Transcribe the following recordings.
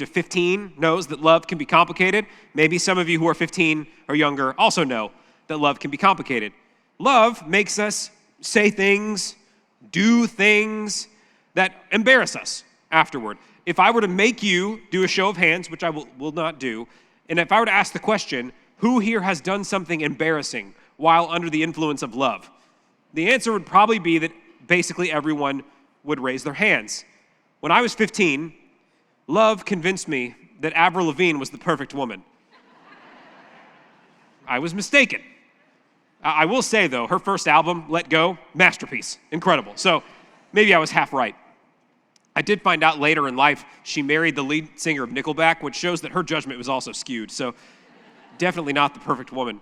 of 15 knows that love can be complicated. Maybe some of you who are 15 or younger also know that love can be complicated. Love makes us say things, do things that embarrass us afterward. If I were to make you do a show of hands, which I will not do, and if I were to ask the question, who here has done something embarrassing while under the influence of love? The answer would probably be that basically everyone would raise their hands. When I was 15, love convinced me that Avril Lavigne was the perfect woman. I was mistaken. I will say, though, her first album, Let Go, masterpiece, incredible. So maybe I was half right. I did find out later in life she married the lead singer of Nickelback, which shows that her judgment was also skewed. So definitely not the perfect woman.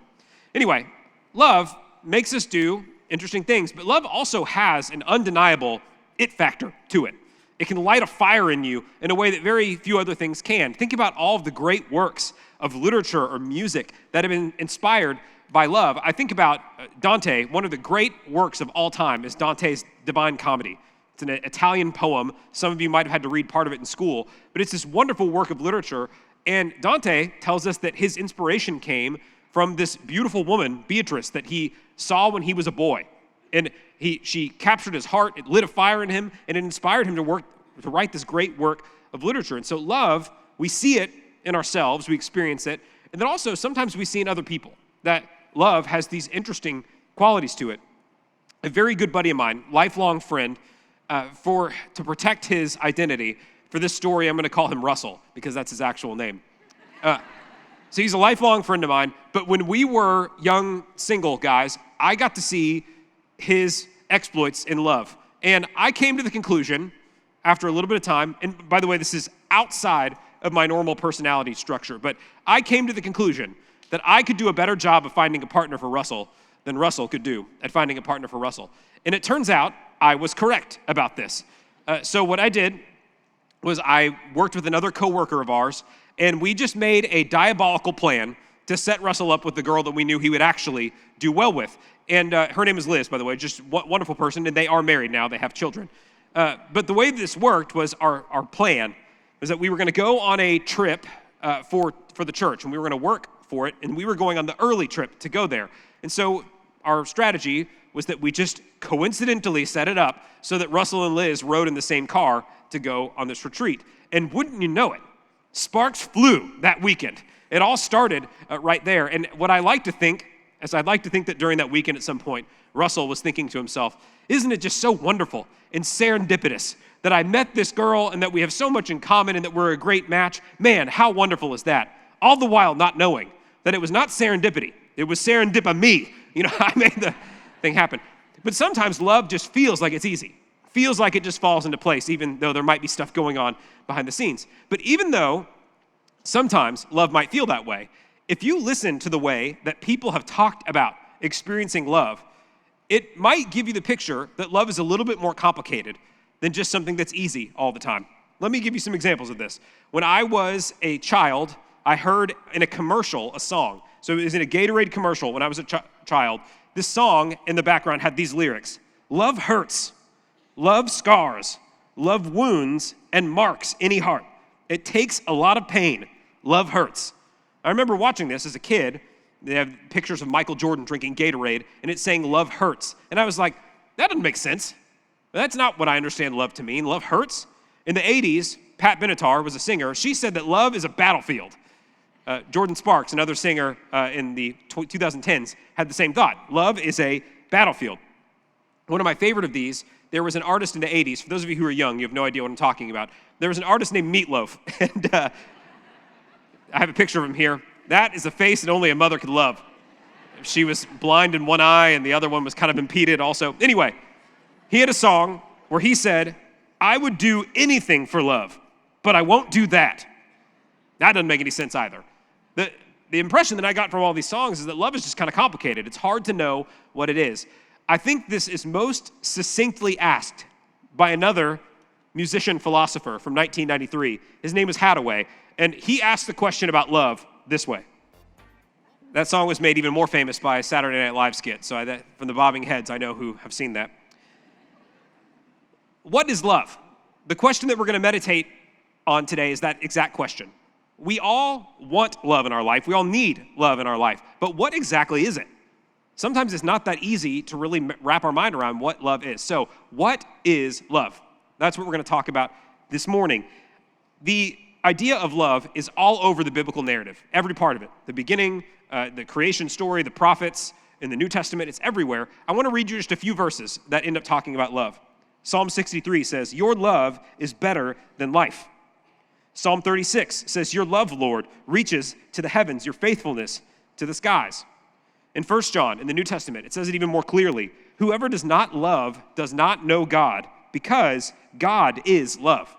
Anyway, love makes us do interesting things, but love also has an undeniable it factor to it. It can light a fire in you in a way that very few other things can. Think about all of the great works of literature or music that have been inspired by love. I think about Dante. One of the great works of all time is Dante's Divine Comedy. It's an Italian poem. Some of you might have had to read part of it in school, but it's this wonderful work of literature. And Dante tells us that his inspiration came from this beautiful woman, Beatrice, that he saw when he was a boy. And she captured his heart, it lit a fire in him, and it inspired him to write this great work of literature. And so love, we see it in ourselves, we experience it, and then also sometimes we see in other people that love has these interesting qualities to it. A very good buddy of mine, lifelong friend, to protect his identity, for this story I'm going to call him Russell, because that's his actual name. So he's a lifelong friend of mine, but when we were young single guys, I got to see his exploits in love. And I came to the conclusion, after a little bit of time, and by the way, this is outside of my normal personality structure, but I came to the conclusion that I could do a better job of finding a partner for Russell than Russell could do at finding a partner for Russell. And it turns out I was correct about this. So what I did was I worked with another coworker of ours, and we just made a diabolical plan to set Russell up with the girl that we knew he would actually do well with. And her name is Liz, by the way, just a wonderful person, and they are married now. They have children. But the way this worked was our plan was that we were going to go on a trip for the church, and we were going to work for it, and we were going on the early trip to go there. And so our strategy was that we just coincidentally set it up so that Russell and Liz rode in the same car to go on this retreat. And wouldn't you know it, sparks flew that weekend. It all started right there. And what I like to think, I'd like to think that during that weekend at some point, Russell was thinking to himself, isn't it just so wonderful and serendipitous that I met this girl and that we have so much in common and that we're a great match? Man, how wonderful is that? All the while not knowing that it was not serendipity. It was serendip-a-me. I made the thing happen. But sometimes love just feels like it's easy. Feels like it just falls into place, even though there might be stuff going on behind the scenes. But even though sometimes love might feel that way, if you listen to the way that people have talked about experiencing love, it might give you the picture that love is a little bit more complicated than just something that's easy all the time. Let me give you some examples of this. When I was a child, I heard in a commercial a song. So it was in a Gatorade commercial when I was a child. This song in the background had these lyrics: love hurts, love scars, love wounds and marks any heart. It takes a lot of pain. Love hurts. I remember watching this as a kid. They have pictures of Michael Jordan drinking Gatorade, and it's saying love hurts. And I was like, that doesn't make sense. That's not what I understand love to mean. Love hurts. In the 80s, Pat Benatar was a singer. She said that love is a battlefield. Jordan Sparks, another singer in the 2010s, had the same thought. Love is a battlefield. One of my favorite of these, there was an artist in the 80s. For those of you who are young, you have no idea what I'm talking about. There was an artist named Meatloaf, and I have a picture of him here. That is a face that only a mother could love. She was blind in one eye, and the other one was kind of impeded also. Anyway, he had a song where he said, I would do anything for love, but I won't do that. That doesn't make any sense either. The impression that I got from all these songs is that love is just kind of complicated. It's hard to know what it is. I think this is most succinctly asked by another musician philosopher from 1993. His name is Hathaway, and he asked the question about love this way. That song was made even more famous by a Saturday Night Live skit, so from the bobbing heads, I know who have seen that. What is love? The question that we're going to meditate on today is that exact question. We all want love in our life. We all need love in our life. But what exactly is it? Sometimes it's not that easy to really wrap our mind around what love is. So, what is love? That's what we're going to talk about this morning. The idea of love is all over the biblical narrative, every part of it. The beginning, the creation story, the prophets, in the New Testament, it's everywhere. I want to read you just a few verses that end up talking about love. Psalm 63 says, "Your love is better than life." Psalm 36 says, "Your love, Lord, reaches to the heavens, your faithfulness to the skies." In 1 John, in the New Testament, it says it even more clearly, "Whoever does not love does not know God, because God is love."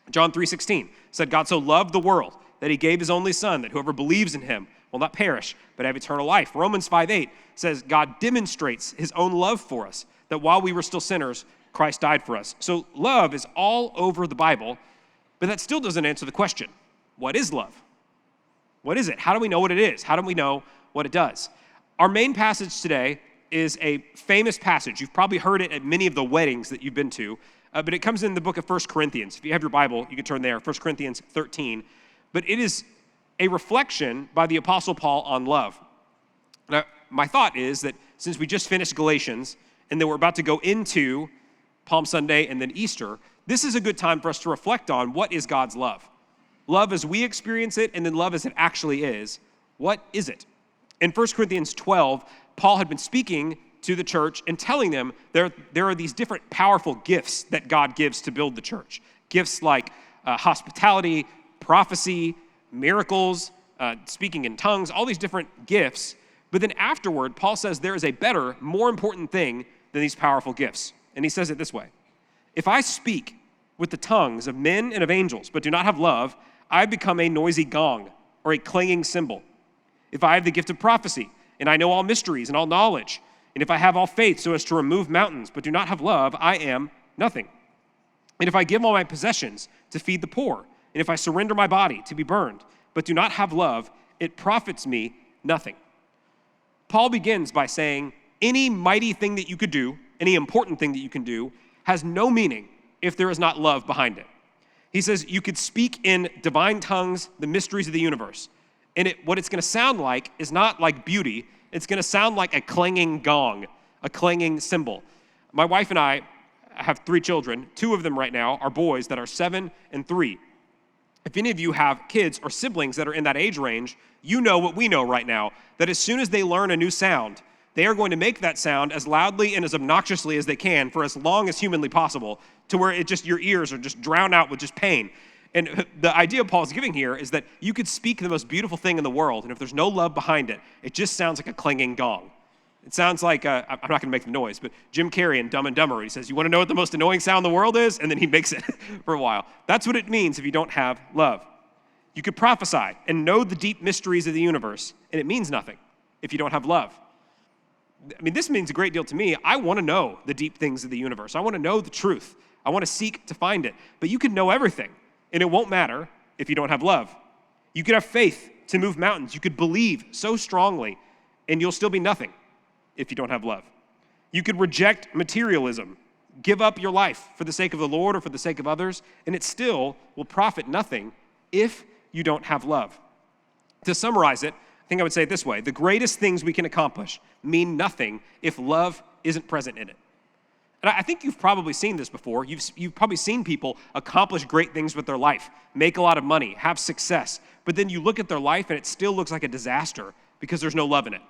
John 3:16 said, "God so loved the world that he gave his only son, that whoever believes in him will not perish, but have eternal life." Romans 5:8 says, "God demonstrates his own love for us, that while we were still sinners, Christ died for us." So love is all over the Bible, but that still doesn't answer the question, what is love? What is it? How do we know what it is? How do we know what it does? Our main passage today is a famous passage. You've probably heard it at many of the weddings that you've been to, but it comes in the book of 1 Corinthians. If you have your Bible, you can turn there, 1 Corinthians 13. But it is a reflection by the Apostle Paul on love. Now, my thought is that since we just finished Galatians, and then we're about to go into Palm Sunday and then Easter, this is a good time for us to reflect on what is God's love. Love as we experience it, and then love as it actually is. What is it? In 1 Corinthians 12, Paul had been speaking to the church and telling them there are these different powerful gifts that God gives to build the church. Gifts like hospitality, prophecy, miracles, speaking in tongues, all these different gifts. But then afterward, Paul says there is a better, more important thing than these powerful gifts. And he says it this way: "If I speak with the tongues of men and of angels, but do not have love, I become a noisy gong or a clanging cymbal. If I have the gift of prophecy, and I know all mysteries and all knowledge, and if I have all faith so as to remove mountains, but do not have love, I am nothing. And if I give all my possessions to feed the poor, and if I surrender my body to be burned, but do not have love, it profits me nothing." Paul begins by saying, any mighty thing that you could do, any important thing that you can do, has no meaning if there is not love behind it. He says you could speak in divine tongues, the mysteries of the universe, and what it's going to sound like is not like beauty. It's going to sound like a clanging gong, a clanging cymbal. My wife and I have 3 children. 2 of them right now are boys that are 7 and 3. If any of you have kids or siblings that are in that age range, you know what we know right now, that as soon as they learn a new sound, they are going to make that sound as loudly and as obnoxiously as they can for as long as humanly possible, to where your ears are just drowned out with just pain. And the idea Paul's giving here is that you could speak the most beautiful thing in the world, and if there's no love behind it, it just sounds like a clanging gong. It sounds like, I'm not going to make the noise, but Jim Carrey in Dumb and Dumber, he says, "You want to know what the most annoying sound in the world is?" And then he makes it for a while. That's what it means if you don't have love. You could prophesy and know the deep mysteries of the universe, and it means nothing if you don't have love. I mean, this means a great deal to me. I want to know the deep things of the universe. I want to know the truth. I want to seek to find it. But you can know everything, and it won't matter if you don't have love. You could have faith to move mountains. You could believe so strongly, and you'll still be nothing if you don't have love. You could reject materialism, give up your life for the sake of the Lord or for the sake of others, and it still will profit nothing if you don't have love. To summarize it, I think I would say it this way: the greatest things we can accomplish mean nothing if love isn't present in it. And I think you've probably seen this before. You've probably seen people accomplish great things with their life, make a lot of money, have success, but then you look at their life and it still looks like a disaster because there's no love in it.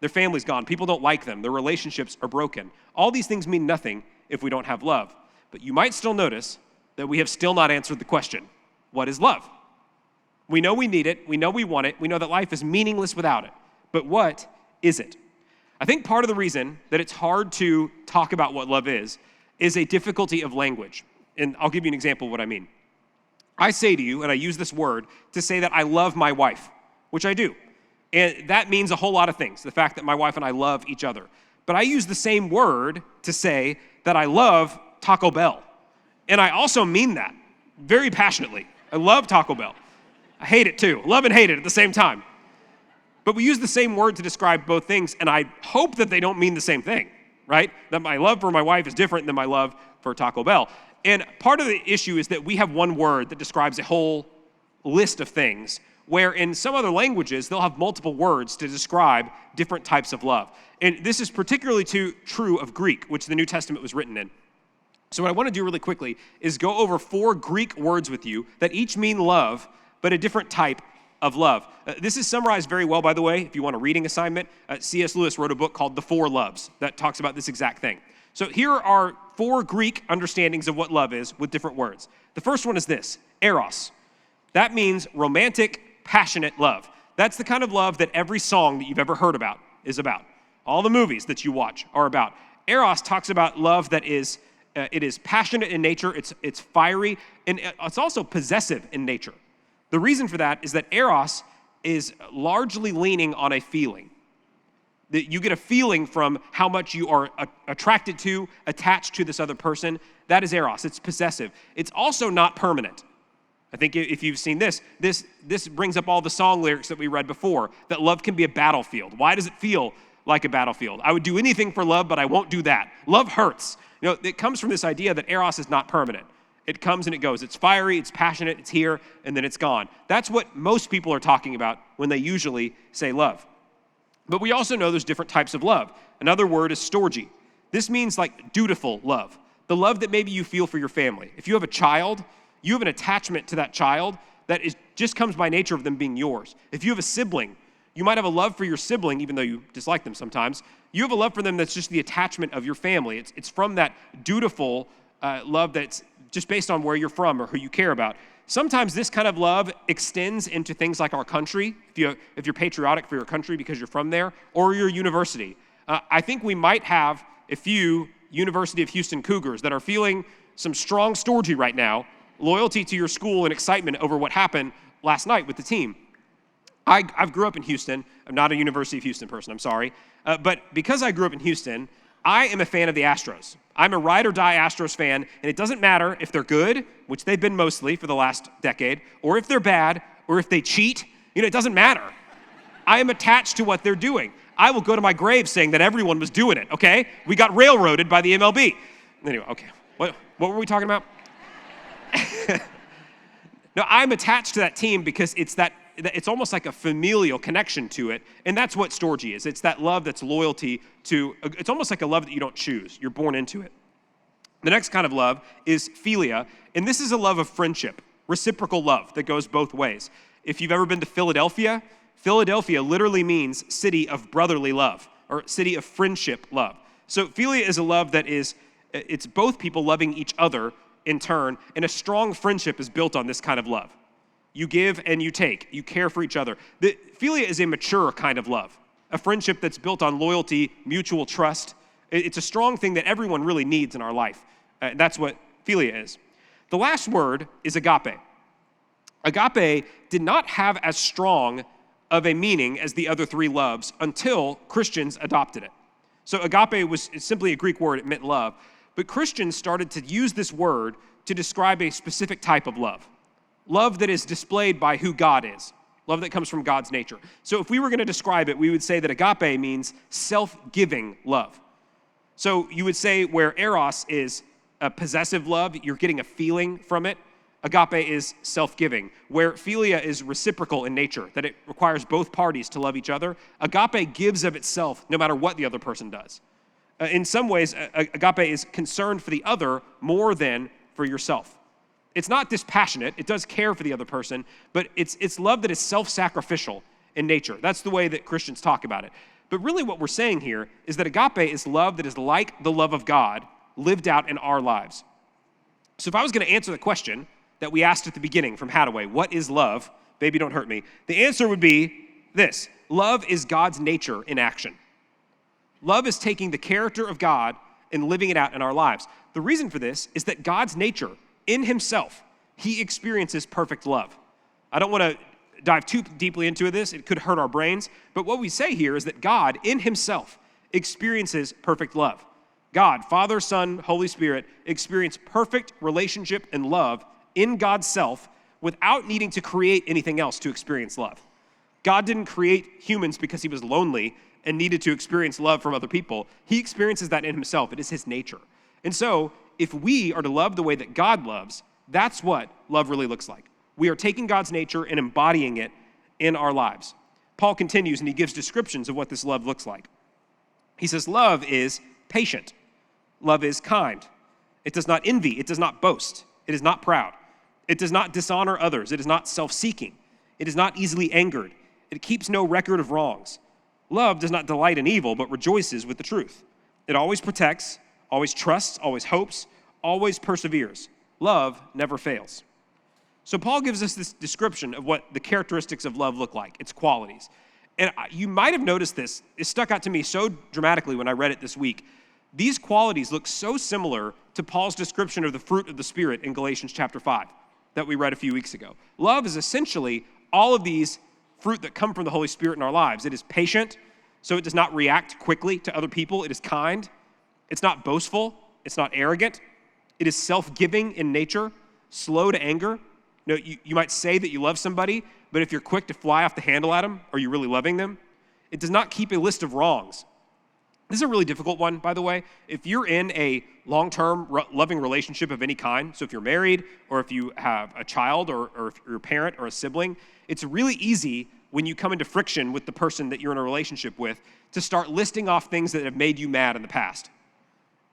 Their family's gone. People don't like them. Their relationships are broken. All these things mean nothing if we don't have love. But you might still notice that we have still not answered the question, what is love? We know we need it. We know we want it. We know that life is meaningless without it. But what is it? I think part of the reason that it's hard to talk about what love is a difficulty of language. And I'll give you an example of what I mean. I say to you, and I use this word to say that I love my wife, which I do. And that means a whole lot of things, the fact that my wife and I love each other. But I use the same word to say that I love Taco Bell. And I also mean that very passionately. I love Taco Bell. I hate it too. Love and hate it at the same time. But we use the same word to describe both things, and I hope that they don't mean the same thing, right? That my love for my wife is different than my love for Taco Bell. And part of the issue is that we have one word that describes a whole list of things, where in some other languages, they'll have multiple words to describe different types of love. And this is particularly true of Greek, which the New Testament was written in. So what I want to do really quickly is go over 4 Greek words with you that each mean love, but a different type of love. This is summarized very well, by the way, if you want a reading assignment. C.S. Lewis wrote a book called The Four Loves that talks about this exact thing. So here are 4 Greek understandings of what love is with different words. The first one is this, eros. That means romantic, passionate love. That's the kind of love that every song that you've ever heard about is about. All the movies that you watch are about. Eros talks about love that is it is passionate in nature, it's fiery, and it's also possessive in nature. The reason for that is that eros is largely leaning on a feeling. That you get a feeling from how much you are attracted to, attached to this other person. That is eros. It's possessive. It's also not permanent. I think if you've seen this brings up all the song lyrics that we read before, that love can be a battlefield. Why does it feel like a battlefield? I would do anything for love, but I won't do that. Love hurts. You know, it comes from this idea that eros is not permanent. It comes and it goes. It's fiery, it's passionate, it's here, and then it's gone. That's what most people are talking about when they usually say love. But we also know there's different types of love. Another word is storge. This means like dutiful love, the love that maybe you feel for your family. If you have a child, you have an attachment to that child that just comes by nature of them being yours. If you have a sibling, you might have a love for your sibling, even though you dislike them sometimes. You have a love for them that's just the attachment of your family. It's from that dutiful love that's just based on where you're from or who you care about. Sometimes this kind of love extends into things like our country, if you're patriotic for your country because you're from there, or your university. I think we might have a few University of Houston Cougars that are feeling some strong storge right now, loyalty to your school and excitement over what happened last night with the team. I've grew up in Houston. I'm not a University of Houston person, I'm sorry. But because I grew up in Houston, I am a fan of the Astros. I'm a ride or die Astros fan, and it doesn't matter if they're good, which they've been mostly for the last decade, or if they're bad, or if they cheat. It doesn't matter. I am attached to what they're doing. I will go to my grave saying that everyone was doing it, okay? We got railroaded by the MLB. Anyway, okay. What were we talking about? No, I'm attached to that team because it's almost like a familial connection to it, and that's what storge is. It's that love that's loyalty to, it's almost like a love that you don't choose. You're born into it. The next kind of love is philia, and this is a love of friendship, reciprocal love that goes both ways. If you've ever been to Philadelphia, Philadelphia literally means city of brotherly love, or city of friendship love. So philia is a love that it's both people loving each other in turn, and a strong friendship is built on this kind of love. You give and you take. You care for each other. The philia is a mature kind of love, a friendship that's built on loyalty, mutual trust. It's a strong thing that everyone really needs in our life. That's what philia is. The last word is agape. Agape did not have as strong of a meaning as the other 3 loves until Christians adopted it. So agape was simply a Greek word. It meant love. But Christians started to use this word to describe a specific type of love. Love that is displayed by who God is. Love that comes from God's nature. So if we were going to describe it, we would say that agape means self-giving love. So you would say where eros is a possessive love, you're getting a feeling from it. Agape is self-giving. Where philia is reciprocal in nature, that it requires both parties to love each other, agape gives of itself no matter what the other person does. In some ways, agape is concerned for the other more than for yourself. It's not dispassionate. It does care for the other person, but it's love that is self-sacrificial in nature. That's the way that Christians talk about it. But really what we're saying here is that agape is love that is like the love of God lived out in our lives. So if I was going to answer the question that we asked at the beginning from Hadaway, what is love? Baby, don't hurt me. The answer would be this. Love is God's nature in action. Love is taking the character of God and living it out in our lives. The reason for this is that God's nature, in himself, he experiences perfect love. I don't want to dive too deeply into this. It could hurt our brains. But what we say here is that God, in himself, experiences perfect love. God, Father, Son, Holy Spirit, experience perfect relationship and love in God's self without needing to create anything else to experience love. God didn't create humans because he was lonely and needed to experience love from other people. He experiences that in himself. It is his nature. And so, if we are to love the way that God loves, that's what love really looks like. We are taking God's nature and embodying it in our lives. Paul continues and he gives descriptions of what this love looks like. He says, love is patient. Love is kind. It does not envy. It does not boast. It is not proud. It does not dishonor others. It is not self-seeking. It is not easily angered. It keeps no record of wrongs. Love does not delight in evil, but rejoices with the truth. It always protects, always trusts, always hopes, always perseveres. Love never fails. So Paul gives us this description of what the characteristics of love look like, its qualities. And you might have noticed this. It stuck out to me so dramatically when I read it this week. These qualities look so similar to Paul's description of the fruit of the Spirit in Galatians chapter 5 that we read a few weeks ago. Love is essentially all of these fruit that come from the Holy Spirit in our lives. It is patient, so it does not react quickly to other people. It is kind. It's not boastful. It's not arrogant. It is self-giving in nature, slow to anger. You might say that you love somebody, but if you're quick to fly off the handle at them, are you really loving them? It does not keep a list of wrongs. This is a really difficult one, by the way. If you're in a long-term loving relationship of any kind, so if you're married or if you have a child or if you're a parent or a sibling, it's really easy when you come into friction with the person that you're in a relationship with to start listing off things that have made you mad in the past.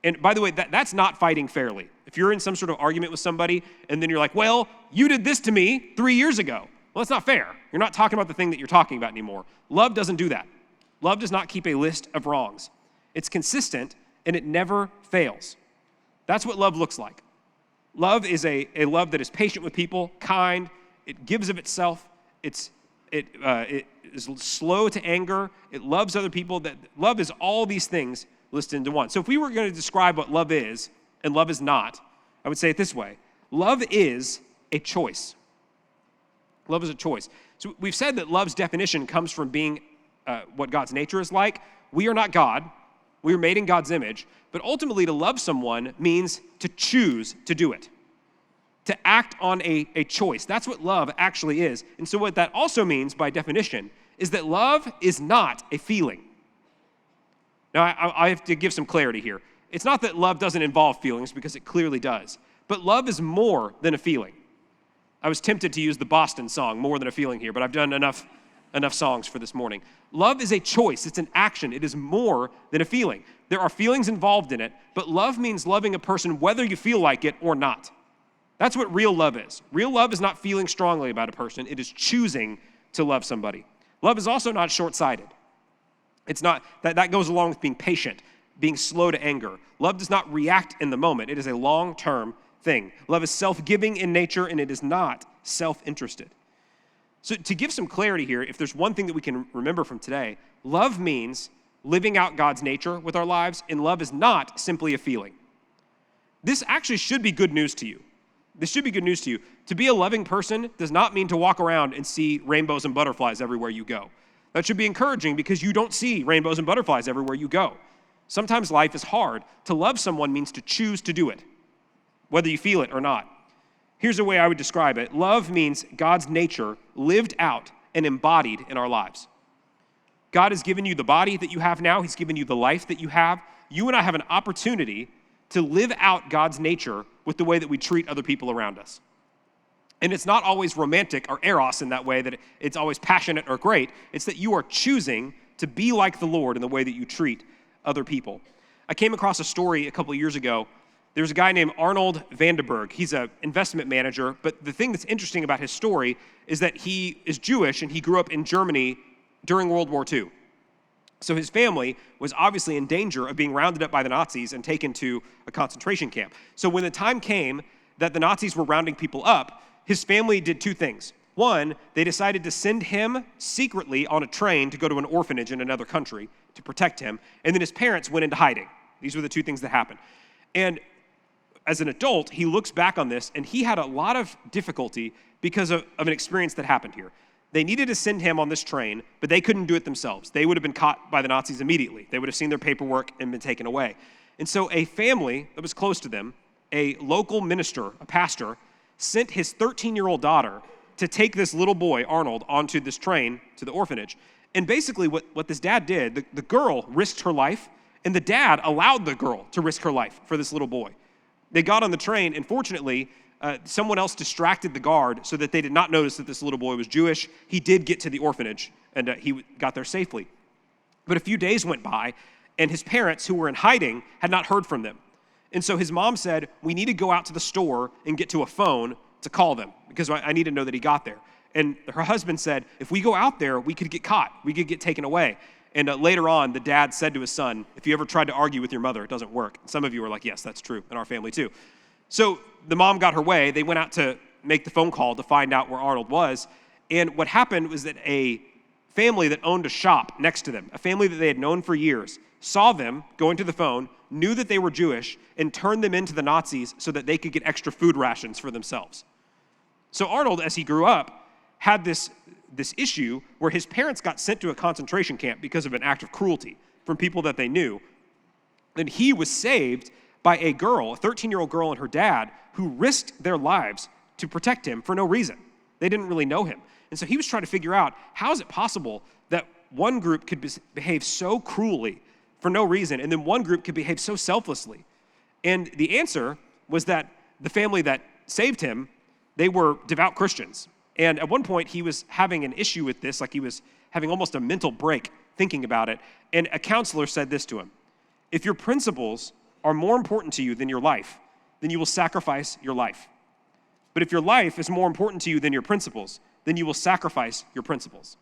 And by the way, that's not fighting fairly. If you're in some sort of argument with somebody and then you're like, well, you did this to me 3 years ago. Well, that's not fair. You're not talking about the thing that you're talking about anymore. Love doesn't do that. Love does not keep a list of wrongs. It's consistent and it never fails. That's what love looks like. Love is a love that is patient with people, kind, it gives of itself, it is slow to anger, it loves other people. That love is all these things listed into one. So if we were going to describe what love is and love is not, I would say it this way. Love is a choice. Love is a choice. So we've said that love's definition comes from being what God's nature is like. We are not God. We are made in God's image. But ultimately, to love someone means to choose to do it, to act on a choice. That's what love actually is. And so what that also means, by definition, is that love is not a feeling. Now, I have to give some clarity here. It's not that love doesn't involve feelings, because it clearly does. But love is more than a feeling. I was tempted to use the Boston song, More Than a Feeling, here, but I've done enough songs for this morning. Love is a choice. It's an action. It is more than a feeling. There are feelings involved in it, but love means loving a person whether you feel like it or not. That's what real love is. Real love is not feeling strongly about a person. It is choosing to love somebody. Love is also not short-sighted. It's not, that goes along with being patient, being slow to anger. Love does not react in the moment. It is a long-term thing. Love is self-giving in nature, and it is not self-interested. So to give some clarity here, if there's one thing that we can remember from today, love means living out God's nature with our lives, and love is not simply a feeling. This actually should be good news to you. This should be good news to you. To be a loving person does not mean to walk around and see rainbows and butterflies everywhere you go. That should be encouraging because you don't see rainbows and butterflies everywhere you go. Sometimes life is hard. To love someone means to choose to do it, whether you feel it or not. Here's the way I would describe it. Love means God's nature lived out and embodied in our lives. God has given you the body that you have now. He's given you the life that you have. You and I have an opportunity to live out God's nature with the way that we treat other people around us. And it's not always romantic or eros in that way, that it's always passionate or great. It's that you are choosing to be like the Lord in the way that you treat other people. I came across a story a couple of years ago. There's a guy named Arnold Vandenberg. He's an investment manager, but the thing that's interesting about his story is that he is Jewish and he grew up in Germany during World War II. So his family was obviously in danger of being rounded up by the Nazis and taken to a concentration camp. So when the time came that the Nazis were rounding people up, his family did two things. One, they decided to send him secretly on a train to go to an orphanage in another country to protect him, and then his parents went into hiding. These were the two things that happened. And as an adult, he looks back on this, and he had a lot of difficulty because of an experience that happened here. They needed to send him on this train, but they couldn't do it themselves. They would have been caught by the Nazis immediately. They would have seen their paperwork and been taken away. And so a family that was close to them, a local minister, a pastor, sent his 13-year-old daughter to take this little boy, Arnold, onto this train to the orphanage. And basically what this dad did, the girl risked her life, and the dad allowed the girl to risk her life for this little boy. They got on the train, and fortunately, someone else distracted the guard so that they did not notice that this little boy was Jewish. He did get to the orphanage, and he got there safely. But a few days went by, and his parents, who were in hiding, had not heard from them. And so his mom said, we need to go out to the store and get to a phone to call them, because I need to know that he got there. And her husband said, if we go out there, we could get caught. We could get taken away. And later on, the dad said to his son, if you ever tried to argue with your mother, it doesn't work. And some of you are like, yes, that's true, in our family too. So the mom got her way. They went out to make the phone call to find out where Arnold was. And what happened was that a family that owned a shop next to them, a family that they had known for years, saw them going to the phone, knew that they were Jewish, and turned them into the Nazis so that they could get extra food rations for themselves. So Arnold, as he grew up, had this issue where his parents got sent to a concentration camp because of an act of cruelty from people that they knew. And he was saved by a girl, a 13-year-old girl and her dad, who risked their lives to protect him for no reason. They didn't really know him. And so he was trying to figure out, how is it possible that one group could behave so cruelly for no reason, and then one group could behave so selflessly? And the answer was that the family that saved him, they were devout Christians. And at one point, he was having an issue with this, like he was having almost a mental break thinking about it. And a counselor said this to him: if your principles are more important to you than your life, then you will sacrifice your life. But if your life is more important to you than your principles, then you will sacrifice your principles.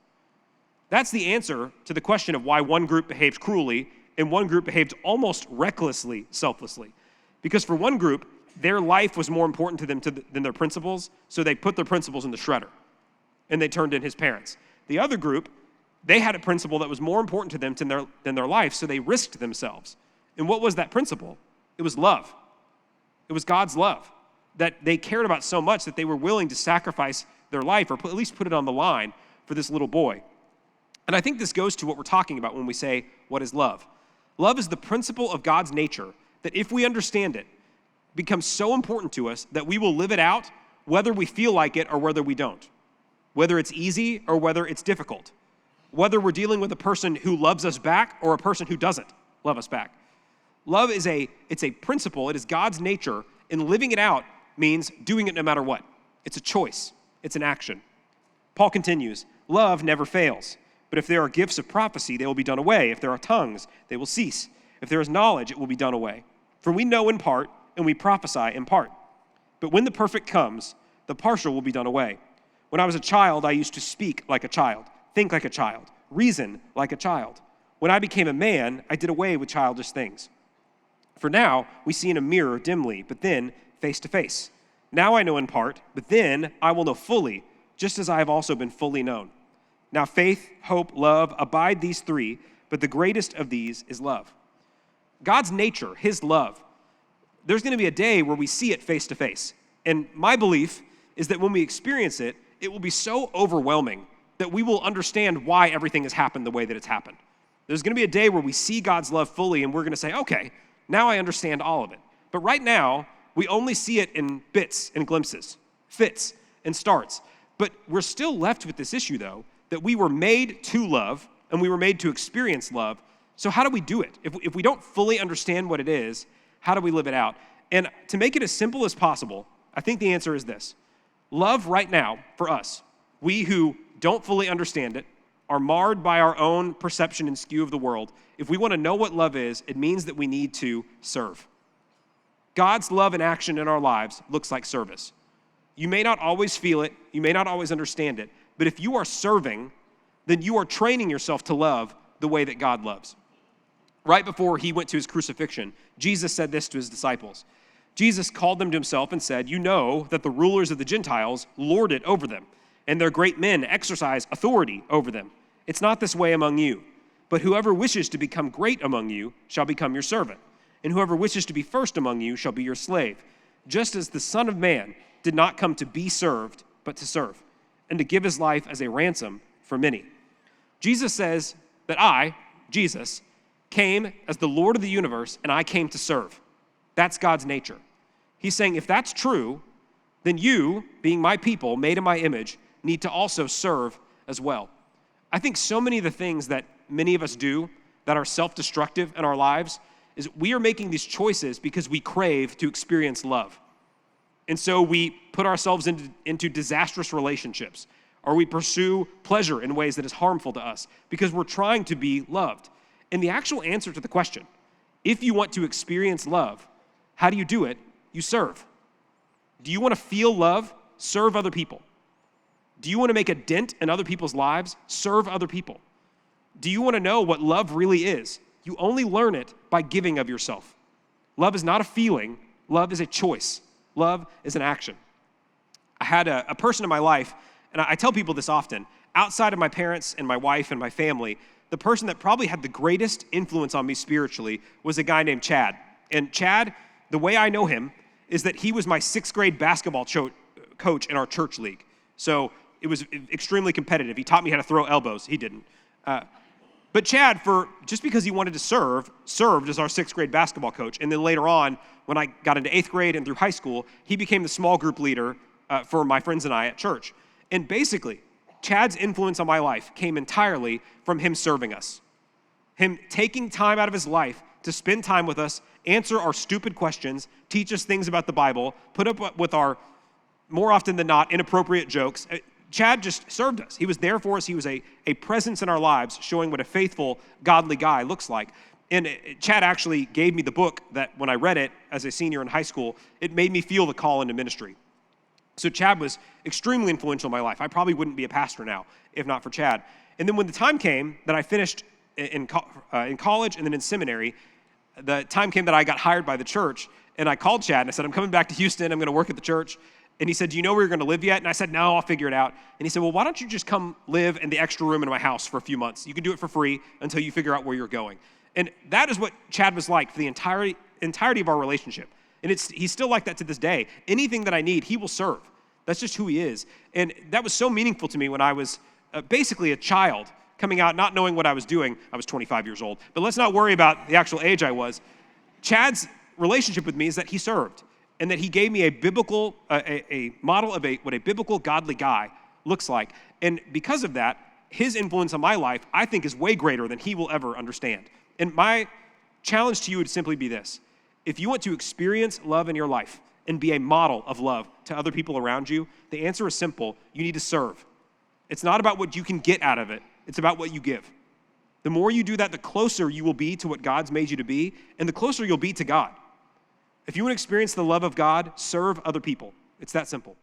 That's the answer to the question of why one group behaved cruelly and one group behaved almost recklessly, selflessly. Because for one group, their life was more important to them than their principles, so they put their principles in the shredder, and they turned in his parents. The other group, they had a principle that was more important to them than their life, so they risked themselves. And what was that principle? It was love. It was God's love that they cared about so much that they were willing to sacrifice their life, or at least put it on the line for this little boy. And I think this goes to what we're talking about when we say, what is love? Love is the principle of God's nature that, if we understand it, becomes so important to us that we will live it out whether we feel like it or whether we don't, whether it's easy or whether it's difficult, whether we're dealing with a person who loves us back or a person who doesn't love us back. Love is a principle. It is God's nature, and living it out means doing it no matter what. It's a choice. It's an action. Paul continues, love never fails, but if there are gifts of prophecy, they will be done away. If there are tongues, they will cease. If there is knowledge, it will be done away. For we know in part, and we prophesy in part. But when the perfect comes, the partial will be done away. When I was a child, I used to speak like a child, think like a child, reason like a child. When I became a man, I did away with childish things. For now, we see in a mirror dimly, but then face to face. Now I know in part, but then I will know fully, just as I have also been fully known. Now faith, hope, love, abide these three, but the greatest of these is love. God's nature, his love, there's going to be a day where we see it face to face. And my belief is that when we experience it, it will be so overwhelming that we will understand why everything has happened the way that it's happened. There's going to be a day where we see God's love fully, and we're going to say, okay, now I understand all of it. But right now, we only see it in bits and glimpses, fits and starts. But we're still left with this issue, though, that we were made to love, and we were made to experience love. So how do we do it? If we don't fully understand what it is, how do we live it out? And to make it as simple as possible, I think the answer is this. Love right now, for us, we who don't fully understand it, are marred by our own perception and skew of the world. If we want to know what love is, it means that we need to serve. God's love in action in our lives looks like service. You may not always feel it, you may not always understand it, but if you are serving, then you are training yourself to love the way that God loves. Right before he went to his crucifixion, Jesus said this to his disciples. Jesus called them to himself and said, you know that the rulers of the Gentiles lord it over them, and their great men exercise authority over them. It's not this way among you, but whoever wishes to become great among you shall become your servant, and whoever wishes to be first among you shall be your slave, just as the Son of Man did not come to be served, but to serve, and to give his life as a ransom for many. Jesus says that I, Jesus, came as the Lord of the universe, and I came to serve. That's God's nature. He's saying, if that's true, then you, being my people, made in my image, need to also serve as well. I think so many of the things that many of us do that are self-destructive in our lives is we are making these choices because we crave to experience love. And so we put ourselves into disastrous relationships, or we pursue pleasure in ways that is harmful to us because we're trying to be loved. And the actual answer to the question, if you want to experience love, how do you do it? You serve. Do you want to feel love? Serve other people. Do you want to make a dent in other people's lives? Serve other people. Do you want to know what love really is? You only learn it by giving of yourself. Love is not a feeling. Love is a choice. Love is an action. I had a person in my life, and I tell people this often, outside of my parents and my wife and my family, the person that probably had the greatest influence on me spiritually was a guy named Chad. And Chad, the way I know him is that he was my 6th grade basketball coach in our church league. So it was extremely competitive. He taught me how to throw elbows. He didn't. But Chad, just because he wanted to served as our 6th grade basketball coach. And then later on, when I got into 8th grade and through high school, he became the small group leader for my friends and I at church. And basically, Chad's influence on my life came entirely from him serving us. Him taking time out of his life to spend time with us, answer our stupid questions, teach us things about the Bible, put up with our, more often than not, inappropriate jokes. Chad just served us. He was there for us. He was a presence in our lives, showing what a faithful, godly guy looks like. And Chad actually gave me the book that when I read it as a senior in high school, it made me feel the call into ministry. So Chad was extremely influential in my life. I probably wouldn't be a pastor now if not for Chad. And then when the time came that I finished in college and then in seminary, the time came that I got hired by the church, and I called Chad and I said, I'm coming back to Houston. I'm going to work at the church. And he said, do you know where you're going to live yet? And I said, no, I'll figure it out. And he said, well, why don't you just come live in the extra room in my house for a few months? You can do it for free until you figure out where you're going. And that is what Chad was like for the entirety of our relationship. And he's still like that to this day. Anything that I need, he will serve. That's just who he is. And that was so meaningful to me when I was basically a child coming out, not knowing what I was doing. I was 25 years old. But let's not worry about the actual age I was. Chad's relationship with me is that he served, and that he gave me a biblical, a model of what a biblical, godly guy looks like. And because of that, his influence on my life, I think, is way greater than he will ever understand. And my challenge to you would simply be this. If you want to experience love in your life and be a model of love to other people around you, the answer is simple. You need to serve. It's not about what you can get out of it. It's about what you give. The more you do that, the closer you will be to what God's made you to be, and the closer you'll be to God. If you want to experience the love of God, serve other people. It's that simple.